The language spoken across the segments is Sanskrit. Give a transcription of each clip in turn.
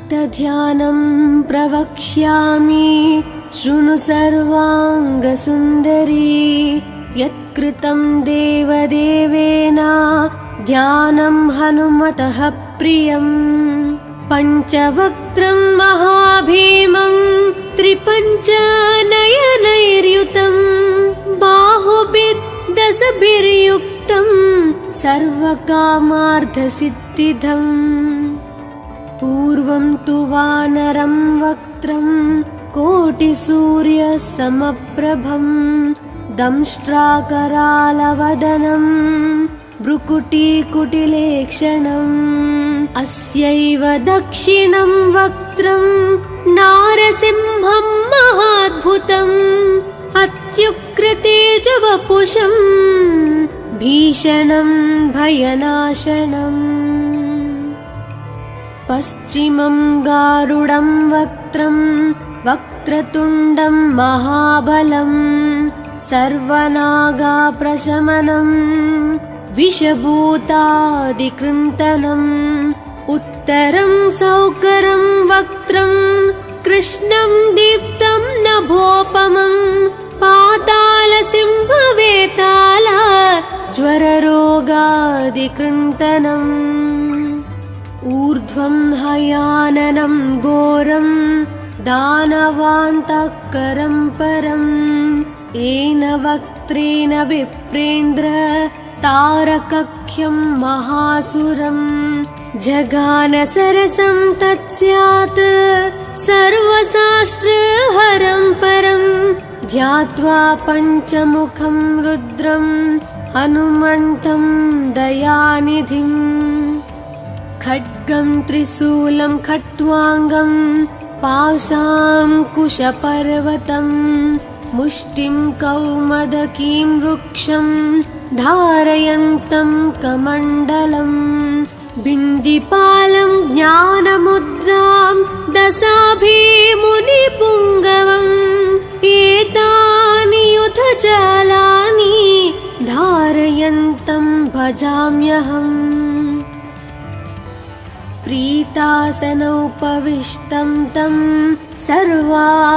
भक्तध्यानं प्रवक्ष्यामि शृणु सर्वाङ्गसुन्दरी यत्कृतं देवदेवेन ध्यानं हनुमतः प्रियम् पञ्चवक्त्रं महाभीमं त्रिपञ्चनयनैर्युतं बाहुभिर्दशभिर्युक्तं सर्वकामार्थसिद्धिदम् पूर्वं तु वानरं वक्त्रं कोटिसूर्यसमप्रभं दंष्ट्राकरालवदनं भ्रुकुटीकुटिलेक्षणम् अस्यैव दक्षिणं वक्त्रं नारसिंहं महाद्भुतम् अत्युग्रतेजवपुषं भीषणं भयनाशनम् पश्चिमं गारुडं वक्त्रं वक्रतुण्डं महाबलं सर्वनागाप्रशमनं विषभूतादिकृन्तनम् उत्तरं सौकरं वक्त्रं कृष्णं दीप्तं नभोपमं पातालसिंहवेताल ज्वररोगादिकृन्तनम् ऊर्ध्वं हयाननं घोरं दानवान्तकरं परम् येन वक्त्रेण विप्रेन्द्र तारकख्यं महासुरम् जगानसरसं तत्स्यात् सर्वशास्त्रहरं परं ध्यात्वा पञ्चमुखं रुद्रं हनुमन्तं दयानिधिम् खड्गं त्रिशूलं खट्वाङ्गं पाशाङ्कुशपर्वतं मुष्टिं कौमदकीं वृक्षं धारयन्तं कमण्डलम् बिन्दिपालं ज्ञानमुद्रां दशाभिमुनिपुङ्गवम् एतानि युधजालानि धारयन्तं भजाम्यहम् प्रीतासनोपविष्टं तं सर्वाभरणभूषितं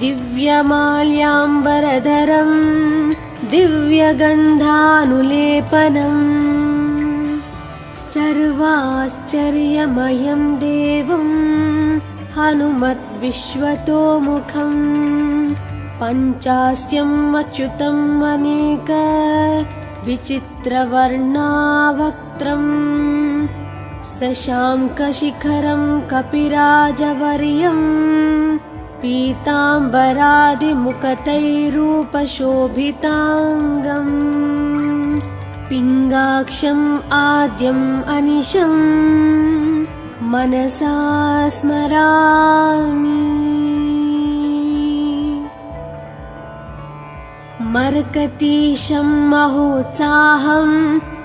दिव्यमाल्याम्बरधरं दिव्यगन्धानुलेपनम् सर्वाश्चर्यमयं देवं हनुमद्विश्वतोमुखं पञ्चास्यम् अच्युतम् अनेक विचित्रवर्णावक्त्रं शशाङ्कशिखरं कपिराजवर्यं पीताम्बरादिमुखतैरूपशोभिताङ्गम् पिङ्गाक्षम् आद्यम् अनिशं मनसा स्मरामि मर्कतीशं महोत्साहं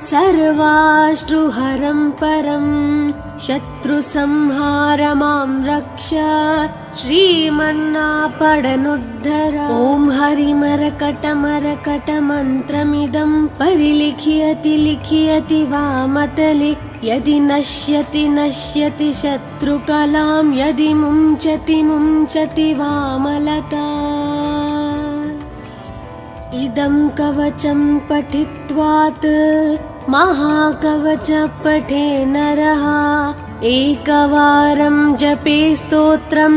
सर्वाश्रुहरं परं शत्रुसंहार मां रक्ष श्रीमन्नापडनुद्धर ॐ हरिमरकटमरकटमन्त्रमिदं परिलिख्यति लिख्यति वामतले यदि नश्यति नश्यति शत्रुकलां यदि मुञ्चति मुञ्चति वामलता इदं कवचं पठित्वात् महाकवच पठे नरः एकवारं जपे स्तोत्रं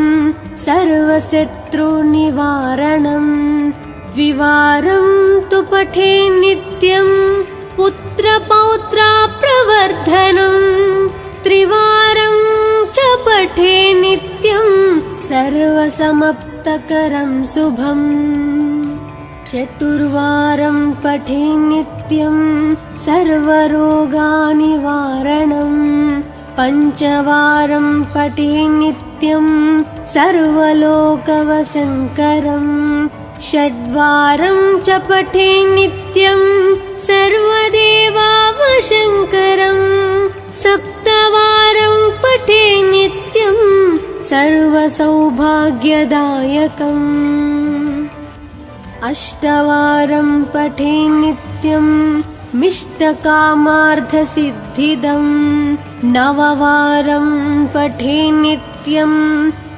सर्वशत्रुनिवारणम् द्विवारं तु पठे नित्यं पुत्रपौत्राप्रवर्धनम् त्रिवारं च पठे नित्यं सर्वसमाप्तकरं शुभम् चतुर्वारं पठे नित्यं सर्वरोगनिवारणम् पञ्चवारं पठे नित्यं सर्वलोकवशङ्करम् षड्वारं च पठे नित्यं सर्वदेवावशङ्करम् सप्तवारं पठे नित्यं सर्वसौभाग्यदायकम् अष्टवारं पठे नित्यं मिष्टकामार्थसिद्धिदं नववारं पठे नित्यं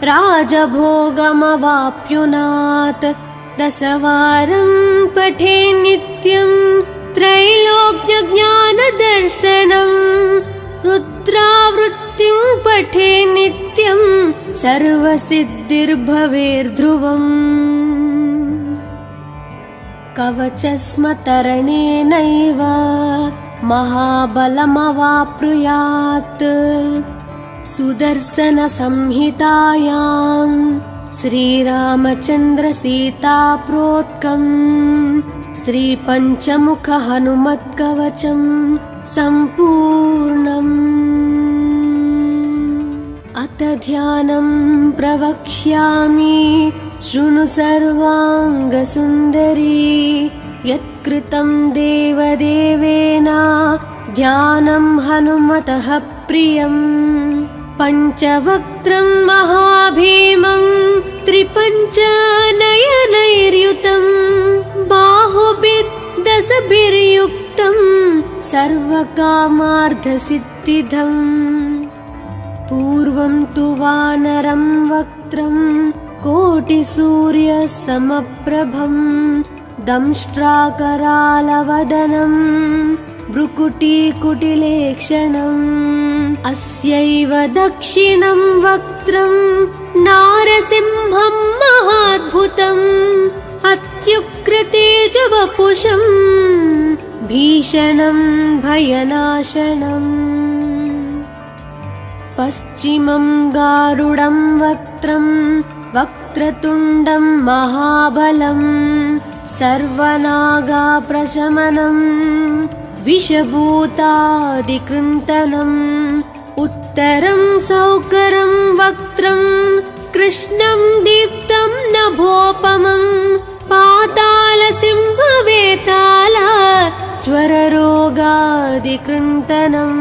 राजभोगमवाप्युनात् दशवारं पठे नित्यं त्रैलोक्यज्ञानदर्शनं रुद्रावृत्तिं पठे नित्यं सर्वसिद्धिर्भवेर्ध्रुवम् कवचस्मतरणेनैव महाबलमवाप्नुयात् सुदर्शनसंहितायां श्रीरामचन्द्रसीताप्रोक्तं श्रीपञ्चमुखहनुमत्कवचं सम्पूर्णम् अथ ध्यानं प्रवक्ष्यामि शृणु सर्वाङ्गसुन्दरी यत्कृतं देवदेवेन ध्यानं हनुमतः प्रियं पञ्चवक्त्रं महाभीमं त्रिपञ्चनयनैर्युतं बाहुभिर्दशभिर्युक्तं सर्वकामार्थसिद्धिदम् पूर्वं तु वानरं वक्त्रं कोटिसूर्यसमप्रभं दंष्ट्राकरालवदनं भ्रुकुटीकुटिलेक्षणम् अस्यैव दक्षिणं वक्त्रं नारसिंहं महाद्भुतम् अत्युग्रतेजवपुषं भीषणं भयनाशनम् पश्चिमं गारुडं वक्त्रं वक्रतुण्डं महाबलं सर्वनागाप्रशमनं विषभूतादिकृन्तनम् उत्तरं सौकरं वक्त्रं कृष्णं दीप्तं नभोपमं पातालसिंहवेताल ज्वररोगादिकृन्तनम्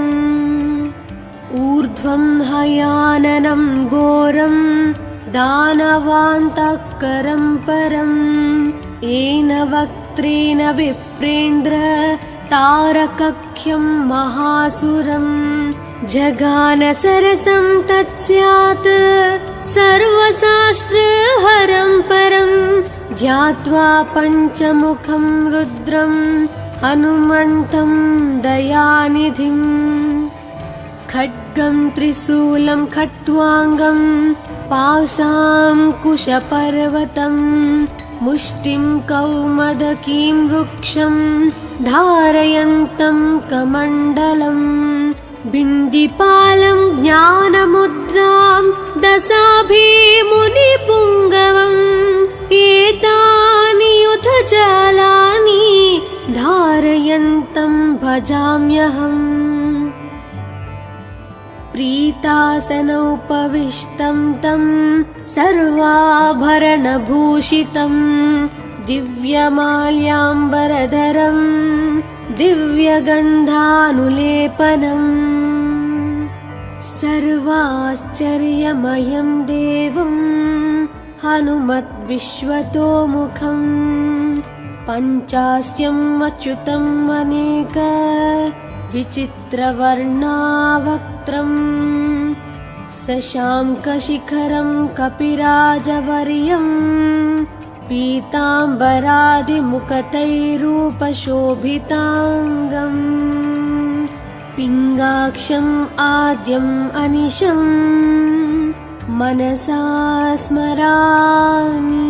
ऊर्ध्वं हयाननं घोरं दानवान्तकरं परं येन वक्त्रेण विप्रेन्द्र तारकख्यं महासुरं जगानसरसं तत्स्यात् सर्वशास्त्रहरं परं ध्यात्वा पञ्चमुखं रुद्रं हनुमन्तं दयानिधिम् खड्गं त्रिशूलं खट्वाङ्गं पाशाङ्कुशपर्वतं मुष्टिं कौमदकीं वृक्षं धारयन्तं कमण्डलं बिन्दिपालं ज्ञानमुद्रां दशाभिमुनिपुङ्गवम् एतानि युधजालानि धारयन्तं भजाम्यहम् प्रीतासनोपविष्टं तं सर्वाभरणभूषितं दिव्यमाल्याम्बरधरं दिव्यगन्धानुलेपनं सर्वाश्चर्यमयं देवं हनुमद्विश्वतोमुखं पञ्चास्यम् अच्युतम् अनेक विचित्रवर्णावक्त्रं शशाङ्कशिखरं कपिराजवर्यं पीताम्बरादिमुखतैरूपशोभिताङ्गम् पिङ्गाक्षम् आद्यम् अनिशं मनसा स्मरामि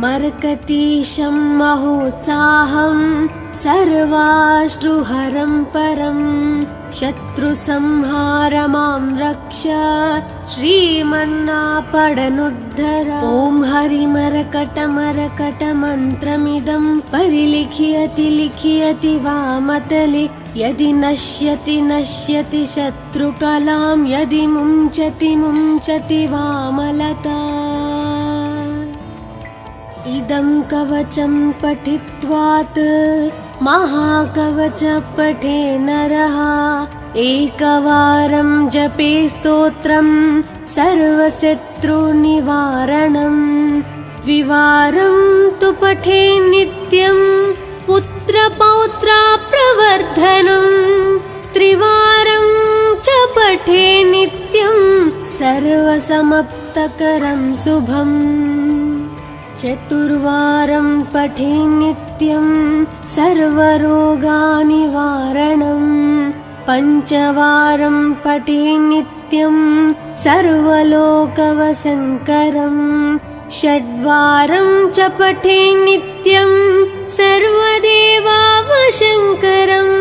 मर्कतीशं महोत्साहं सर्वाश्रुहरं परं शत्रुसंहारमां रक्ष श्रीमन्नापडनुद्धर ॐ हरिमरकटमरकटमन्त्रमिदं परिलिख्यति लिख्यति वामतले यदि नश्यति नश्यति शत्रुकलां यदि मुञ्चति मुञ्चति वामलता इदं कवचं पठित्वात् महाकवच पठे नरः एकवारं जपे स्तोत्रं सर्वशत्रुनिवारणं द्विवारं तु पठे नित्यं पुत्रपौत्राप्रवर्धनम् त्रिवारं च पठे नित्यं सर्वसमाप्तकरं शुभम् चतुर्वारं पठे नित्यं सर्वरोगनिवारणम् पञ्चवारं पठे नित्यं सर्वलोकवशङ्करम् षड्वारं च पठे नित्यं सर्वदेवावशङ्करम्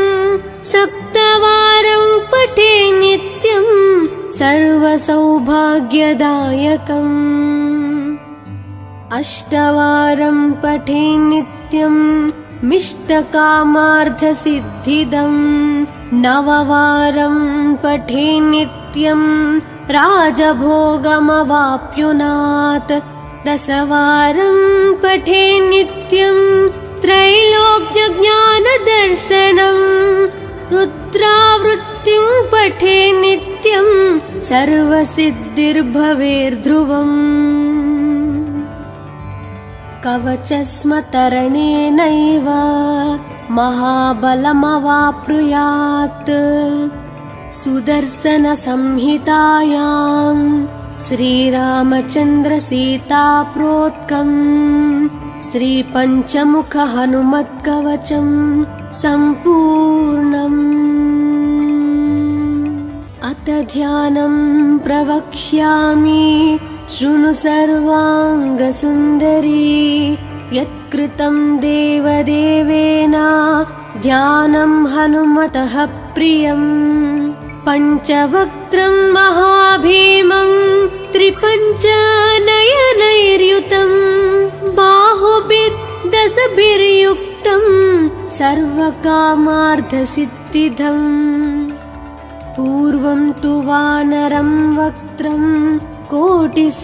सप्तवारं पठे नित्यं सर्वसौभाग्यदायकम् अष्टवारं पठे नित्यं मिष्टकामार्थसिद्धिदम् नववारं पठे नित्यं राजभोगमवाप्नुयात् दशवारं पठे नित्यं त्रैलोक्यज्ञानदर्शनम् रुद्रावृत्तिं पठे नित्यं सर्वसिद्धिर्भवेर्ध्रुवम् कवचस्मतरणेनैव महाबलमवाप्नुयात् सुदर्शनसंहितायां श्रीरामचन्द्रसीताप्रोक्तं श्रीपञ्चमुखहनुमत्कवचं सम्पूर्णम् अथ ध्यानं प्रवक्ष्यामि शृणु सर्वाङ्गसुन्दरी यत्कृतं देवदेवेन ध्यानं हनुमतः प्रियम् पञ्चवक्त्रं महाभीमं त्रिपञ्चनयनैर्युतं बाहुभिर्दशभिर्युक्तं सर्वकामार्थसिद्धिदम् पूर्वं तु वानरं वक्त्रं कोटिसूर्यसमप्रभं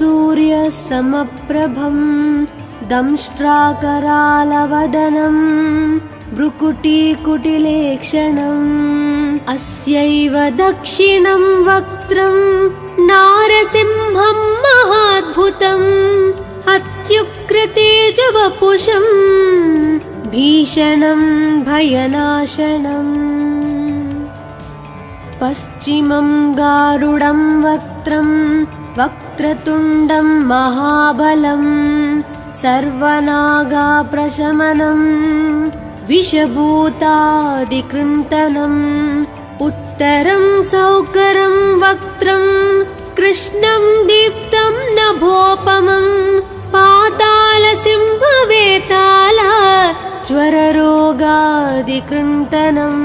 दंष्ट्राकरालवदनं भ्रुकुटीकुटिलेक्षणम् अस्यैव दक्षिणं वक्त्रं नारसिंहं महाद्भुतम् अत्युग्रतेजवपुषं भीषणं भयनाशनम् पश्चिमं गारुडं वक्त्रं वक्रतुण्डं महाबलं सर्वनागाप्रशमनं विषभूतादिकृन्तनम् उत्तरं सौकरं वक्त्रं कृष्णं दीप्तं नभोपमं पातालसिंहवेताल ज्वररोगादिकृन्तनम्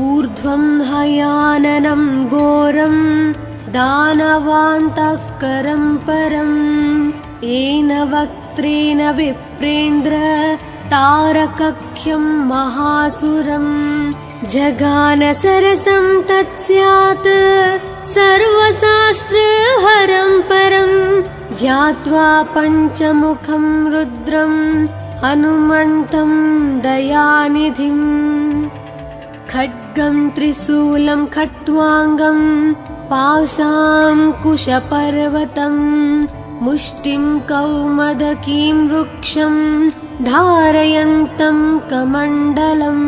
ऊर्ध्वं हयाननं घोरं दानवान्तकरं परं येन वक्त्रेण विप्रेन्द्र तारकख्यं महासुरं जगानसरसं तत्स्यात् सर्वशास्त्रहरं परं ध्यात्वा पञ्चमुखं रुद्रं हनुमन्तं दयानिधिम् खड्गं त्रिशूलं खट्वाङ्गं पाशाङ्कुशपर्वतं मुष्टिं कौमदकीं वृक्षं धारयन्तं कमण्डलम्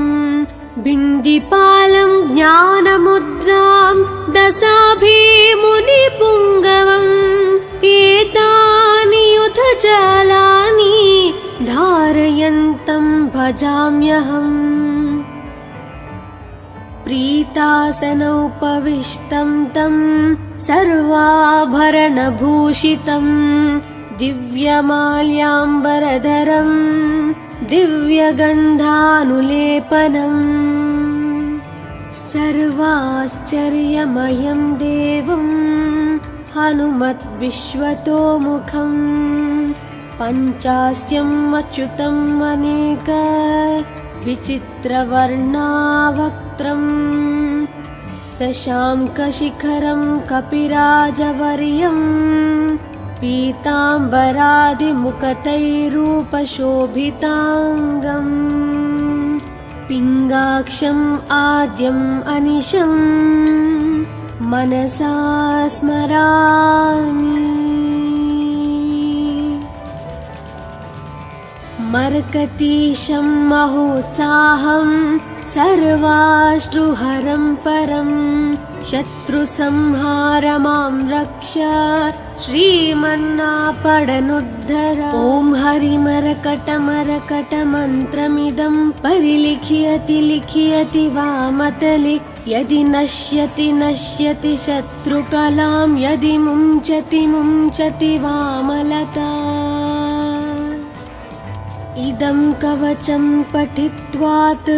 बिन्दिपालं ज्ञानमुद्रां दशाभिमुनिपुङ्गवम् एतानि युधजालानि धारयन्तं भजाम्यहम् प्रीतासनोपविष्टं तं सर्वाभरणभूषितं दिव्यमाल्याम्बरधरं दिव्यगन्धानुलेपनम् सर्वाश्चर्यमयं देवं हनुमद्विश्वतोमुखं पञ्चास्यम् अच्युतम् अनेक विचित्रवर्णावक्त्रं शशाङ्कशिखरं कपिराजवर्यं पीताम्बरादिमुकुटैरूपशोभिताङ्गम् पिङ्गाक्षम् आद्यम् अनिशं मनसा स्मरामि। मरकतीशं महोत्साहं सर्वाश्रुहरं परं शत्रुसंहार मां रक्ष श्रीमन्नापडनुद्धर। ॐ हरिमरकटमरकटमन्त्रमिदं परिलिख्यति लिख्यति वामतले यदि नश्यति नश्यति शत्रुकलां यदि मुञ्चति मुञ्चति वामलता। इदं कवचं पठित्वात्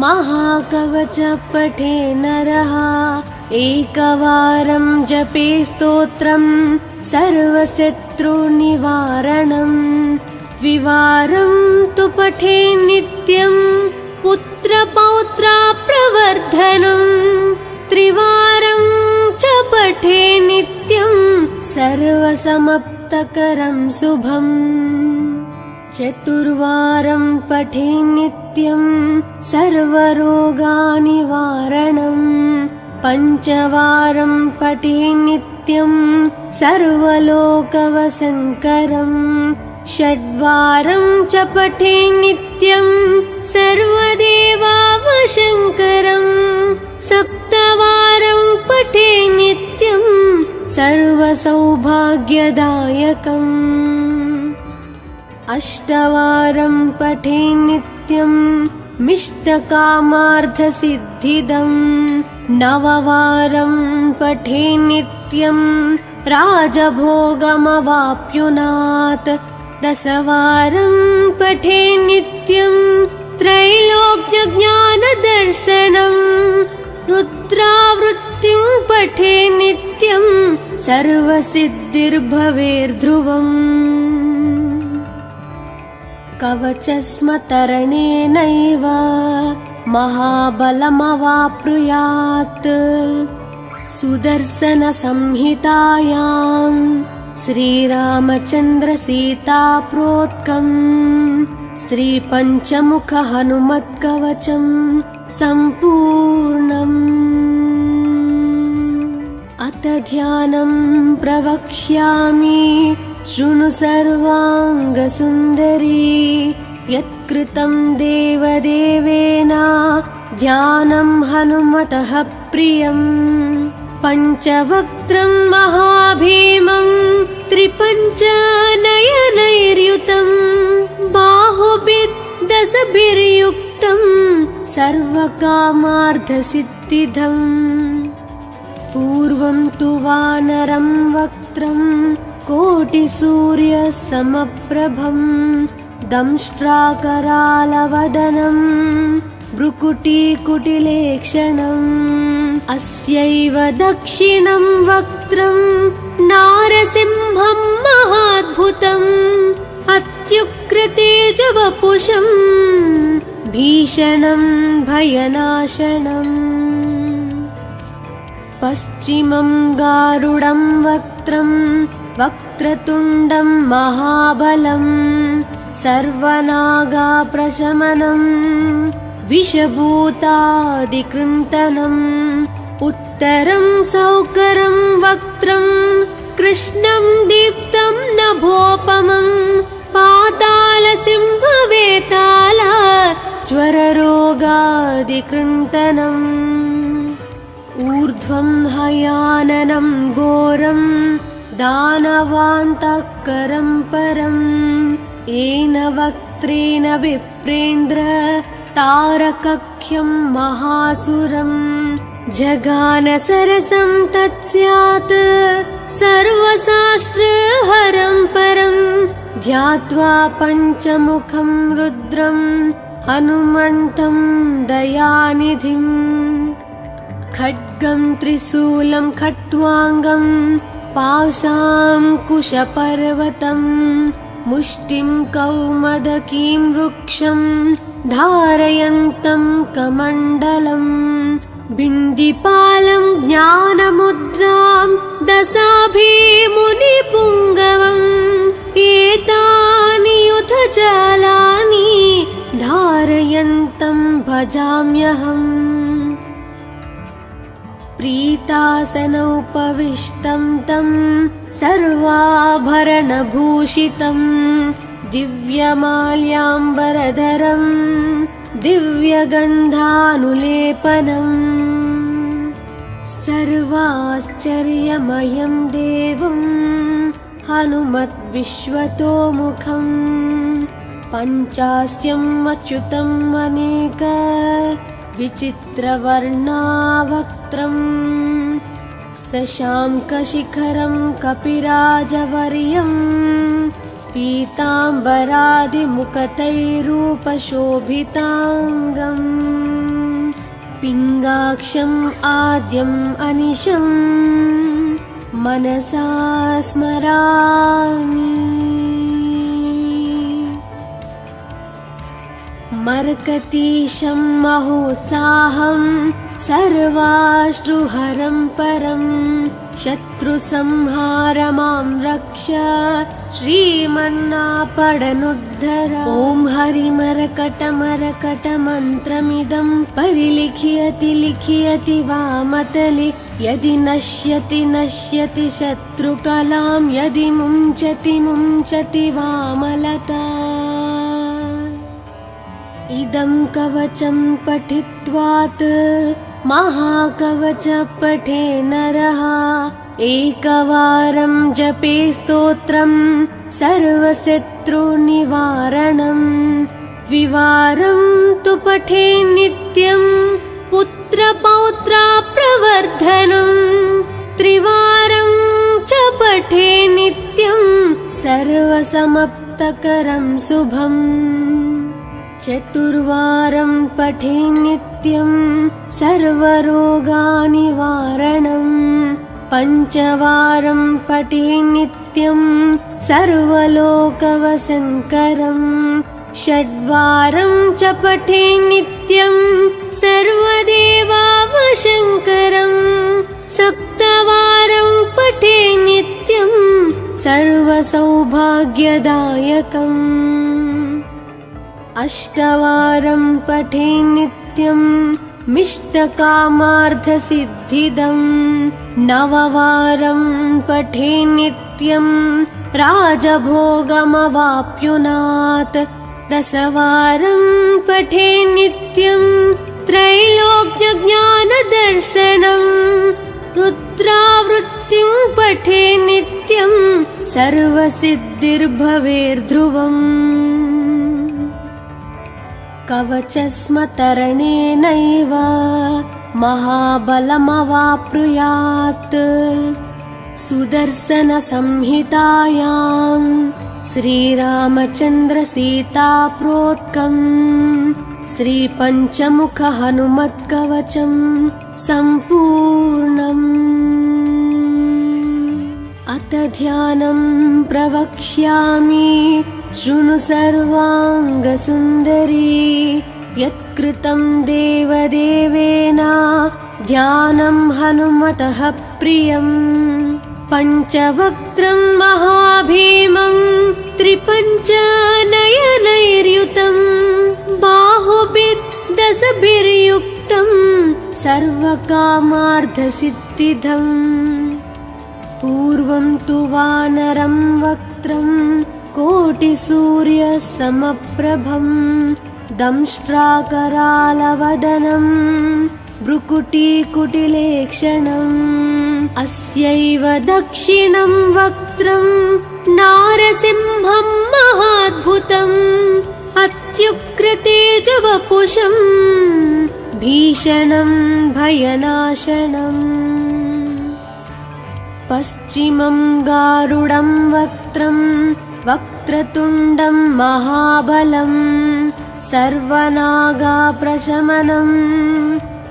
महाकवच पठे नरः एकवारं जपे स्तोत्रं सर्वशत्रुनिवारणं द्विवारं तु पठे नित्यं पुत्रपौत्रप्रवर्धनं त्रिवारं च पठे नित्यं सर्वसमाप्तकरं शुभम् चतुर्वारं पठे नित्यं सर्वरोगनिवारणं पञ्चवारं पठे नित्यं सर्वलोकवशङ्करं षड्वारं च पठे नित्यं सर्वदेवावशङ्करं सप्तवारं पठे नित्यं सर्वसौभाग्यदायकम् अष्टवारं पठे नित्यं मिष्टकामार्थसिद्धिदं नववारं पठे नित्यं राजभोगमवाप्नुयात् दशवारं पठे नित्यं त्रैलोक्यज्ञानदर्शनं रुद्रावृत्तिं पठे नित्यं सर्वसिद्धिर्भवेर्ध्रुवम् कवचस्मतरणेनैव महाबलमवाप्नुयात् सुदर्शनसंहितायां श्रीरामचन्द्रसीताप्रोक्तं श्रीपञ्चमुखहनुमत्कवचं सम्पूर्णम्। अथ ध्यानं प्रवक्ष्यामि शृणु सर्वाङ्गसुन्दरी यत्कृतं देवदेवेन ध्यानं हनुमतः प्रियं पञ्चवक्त्रं महाभीमं त्रिपञ्चनयनैर्युतं बाहुभिर्दशभिर्युक्तं सर्वकामार्थसिद्धिदम् पूर्वं तु वानरं वक्त्रं कोटिसूर्यसमप्रभं दंष्ट्राकरालवदनं भ्रुकुटीकुटिलेक्षणम् अस्यैव दक्षिणं वक्त्रं नारसिंहं महाद्भुतम् अत्युग्रतेजवपुषं भीषणं भयनाशनम् पश्चिमं गारुडं वक्त्रं वक्रतुण्डं महाबलं सर्वनागाप्रशमनं विषभूतादिकृन्तनम् उत्तरं सौकरं वक्त्रं कृष्णं दीप्तं नभोपमं पातालसिंहवेताल ज्वररोगादिकृन्तनम् ऊर्ध्वं हयाननं घोरं दानवान्तकरं परं येन वक्त्रेण विप्रेन्द्र तारकख्यं महासुरं जगानसरसं तत्स्यात् सर्वशास्त्रहरं परं ध्यात्वा पञ्चमुखं रुद्रं हनुमन्तं दयानिधिम् खड्गं त्रिशूलं खट्वाङ्गं पाशाङ्कुशपर्वतं मुष्टिं कौमदकीं वृक्षं धारयन्तं कमण्डलं बिन्दिपालं ज्ञानमुद्रां दशाभिमुनिपुङ्गवम् एतानि युधजालानि धारयन्तं भजाम्यहम् प्रीतासनोपविष्टं तं सर्वाभरणभूषितं दिव्यमाल्याम्बरधरं दिव्यगन्धानुलेपनम् सर्वाश्चर्यमयं देवं हनुमद्विश्वतोमुखम् पञ्चास्यम् अच्युतम् अनेक विचित्रवर्णावक्त्रम् शशाङ्कशिखरं कपिराजवर्यं पीताम्बरादिमुखतैरूपशोभिताङ्गम् पिङ्गाक्षम् आद्यम् अनिशम् मनसा स्मरामि। मर्कतीशं महोत्साहं सर्वाश्रुहरं परं शत्रुसंहार मां रक्ष श्रीमन्नापडनुद्धर। ॐ हरिमरकटमरकटमन्त्रमिदं परिलिख्यति लिख्यति वामतले यदि नश्यति नश्यति शत्रुकलां यदि मुञ्चति मुञ्चति वामलता। इदं कवचं पठित्वात् महाकवच पठे नरः एकवारं जपे स्तोत्रं सर्वशत्रुनिवारणम् द्विवारं तु पठे नित्यं पुत्रपौत्राप्रवर्धनम् त्रिवारं च पठे नित्यं सर्वसमाप्तकरं शुभम् चतुर्वारं पठे नित्यं सर्वरोगनिवारणम् पञ्चवारं पठे नित्यं सर्वलोकवशङ्करम् षड्वारं च पठे नित्यं सर्वदेवावशङ्करम् सप्तवारं पठे नित्यं सर्वसौभाग्यदायकम् अष्टवारं पठे नित्यं मिष्टकामार्थसिद्धिदम् नववारं पठे नित्यं राजभोगमवाप्नुयात् दशवारं पठे नित्यं त्रैलोक्यज्ञानदर्शनम् रुद्रावृत्तिं पठे नित्यं सर्वसिद्धिर्भवेर्ध्रुवम् कवचस्मतरणेनैव महाबलमवाप्नुयात् सुदर्शनसंहितायां श्रीरामचन्द्रसीताप्रोक्तम् श्रीपञ्चमुखहनुमत्कवचं सम्पूर्णम्। अथ ध्यानं प्रवक्ष्यामि शृणु सर्वाङ्गसुन्दरी यत्कृतं देवदेवेन ध्यानं हनुमतः प्रियम् पञ्चवक्त्रं महाभीमं त्रिपञ्चनयनैर्युतं बाहुभिर्दशभिर्युक्तं सर्वकामार्थसिद्धिदम् पूर्वं तु वानरं वक्त्रं कोटिसूर्यसमप्रभं दंष्ट्राकरालवदनं भ्रुकुटीकुटिलेक्षणम् अस्यैव दक्षिणं वक्त्रं नारसिंहं महाद्भुतम् अत्युग्रतेजवपुषं भीषणं भयनाशनम् पश्चिमं गारुडं वक्त्रं वक्रतुण्डं महाबलं सर्वनागाप्रशमनं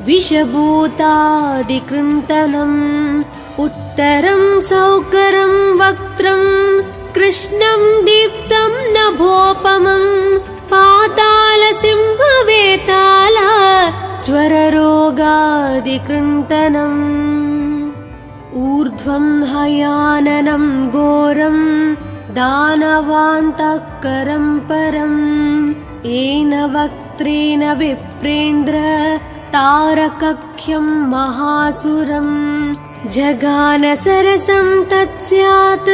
विषभूतादिकृन्तनम् उत्तरं सौकरं वक्त्रं कृष्णं दीप्तं नभोपमं पातालसिंहवेताल ज्वररोगादिकृन्तनम् ऊर्ध्वं हयाननं घोरं दानवान्तकरं परम् येन वक्त्रेण विप्रेन्द्र तारकख्यं महासुरम् जगानसरसं तत्स्यात्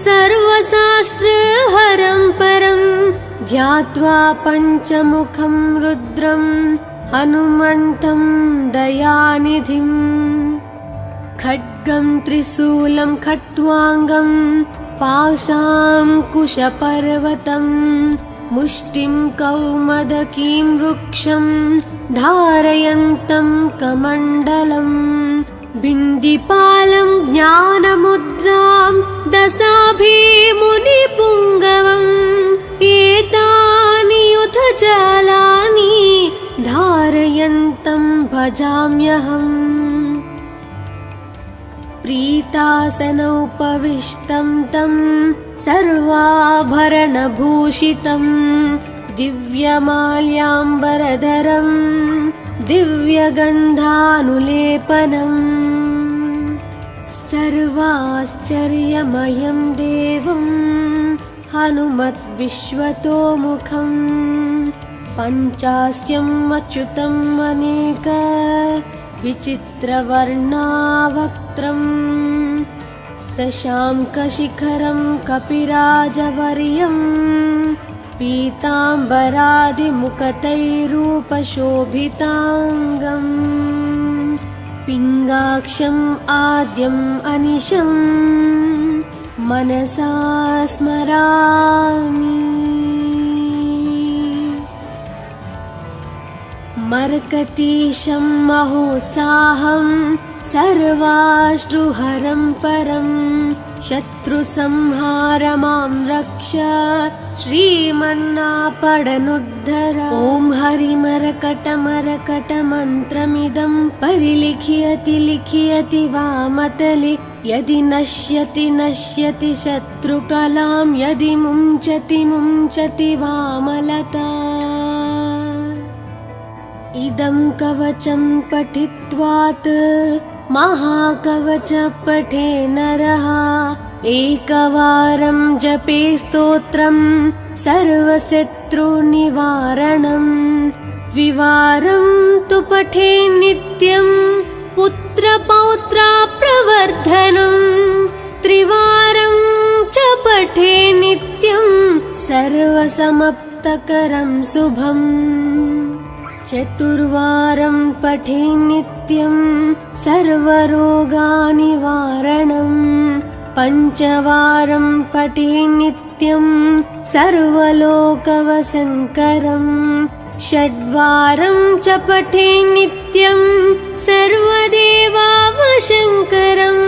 सर्वशास्त्रहरं परम् ध्यात्वा पञ्चमुखं रुद्रं हनुमन्तं दयानिधिं खड्गं त्रिशूलं खट्वाङ्गं पाशाङ्कुशपर्वतं मुष्टिं कौमदकीं वृक्षं धारयन्तं कमण्डलं बिन्दिपालं ज्ञानमुद्रां दशाभिमुनिपुङ्गवम् एतानि युधजालानि धारयन्तं भजाम्यहम् प्रीतासनोपविष्टं तं सर्वाभरणभूषितं दिव्यमाल्याम्बरधरं दिव्यगन्धानुलेपनम् सर्वाश्चर्यमयं देवं हनुमद्विश्वतोमुखं पञ्चास्यम् अच्युतम् अनेक विचित्रवर्णावक्त्रं शशाङ्कशिखरं कपिराजवर्यं पीताम्बरादिमुकुटैरूपशोभिताङ्गम् पिङ्गाक्षम् आद्यम् अनिशं मनसा स्मरामि मर्कटीशं महोत्साहं सर्वाश्रुहरं परं शत्रुसंहारमां रक्ष श्रीमन्नापडनुद्धर ॐ हरिमरकटमरकटमन्त्रमिदं परिलिख्यति लिख्यति वामतले यदि नश्यति नश्यति शत्रुकलां यदि मुञ्चति मुञ्चति वामलता इदं कवचं पठित्वात् महाकवच पठे नरः एकवारं जपे स्तोत्रं सर्वशत्रुनिवारणं द्विवारं तु पठे नित्यं पुत्रपौत्राप्रवर्धनं त्रिवारं च पठे नित्यं सर्वसमाप्तकरं शुभम् चतुर्वारं पठे नित्यं सर्वरोगनिवारणं पञ्चवारं पठे नित्यं सर्वलोकवशङ्करं षड्वारं च पठे नित्यं सर्वदेवावशङ्करं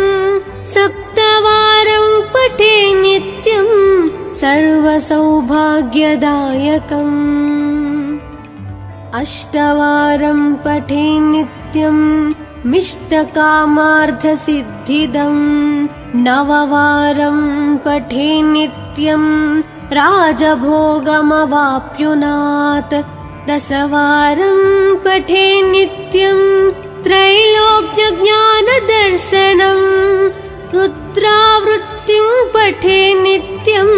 सप्तवारं पठे नित्यं सर्वसौभाग्यदायकम् अष्टवारं पठे नित्यं मिष्टकामार्थसिद्धिदं नववारं पठे नित्यं राजभोगमवाप्नुयात् दशवारं पठे नित्यं त्रैलोक्यज्ञानदर्शनं रुद्रावृत्तिं पठे नित्यं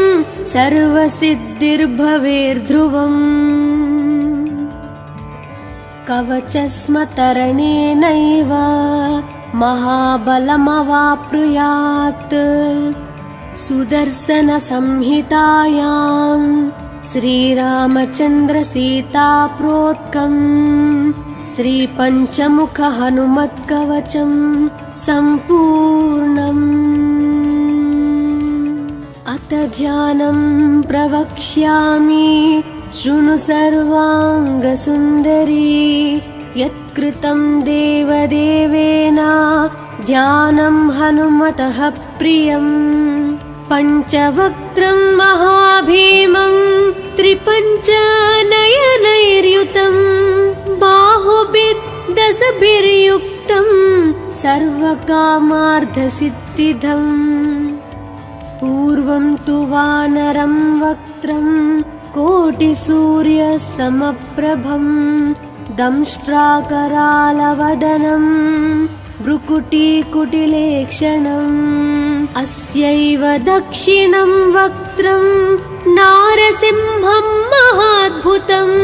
सर्वसिद्धिर्भवेर्ध्रुवम् कवचस्मतरणेनैव महाबलमवाप्नुयात् सुदर्शनसंहितायां श्रीरामचन्द्रसीताप्रोक्तं श्रीपञ्चमुखहनुमत्कवचं सम्पूर्णम् अथ ध्यानं प्रवक्ष्यामि शृणु सर्वाङ्गसुन्दरी यत्कृतं देवदेवेन ध्यानं हनुमतः प्रियं पञ्चवक्त्रं महाभीमं त्रिपञ्चनयनैर्युतं बाहुभिर्दशभिर्युक्तं सर्वकामार्थसिद्धिदम् पूर्वं तु वानरं वक्त्रं कोटिसूर्यसमप्रभं दंष्ट्राकरालवदनं भ्रुकुटीकुटिलेक्षणम् अस्यैव दक्षिणं वक्त्रं नारसिंहं महाद्भुतम्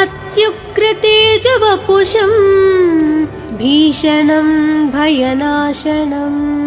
अत्युग्रतेजवपुषं भीषणं भयनाशनम्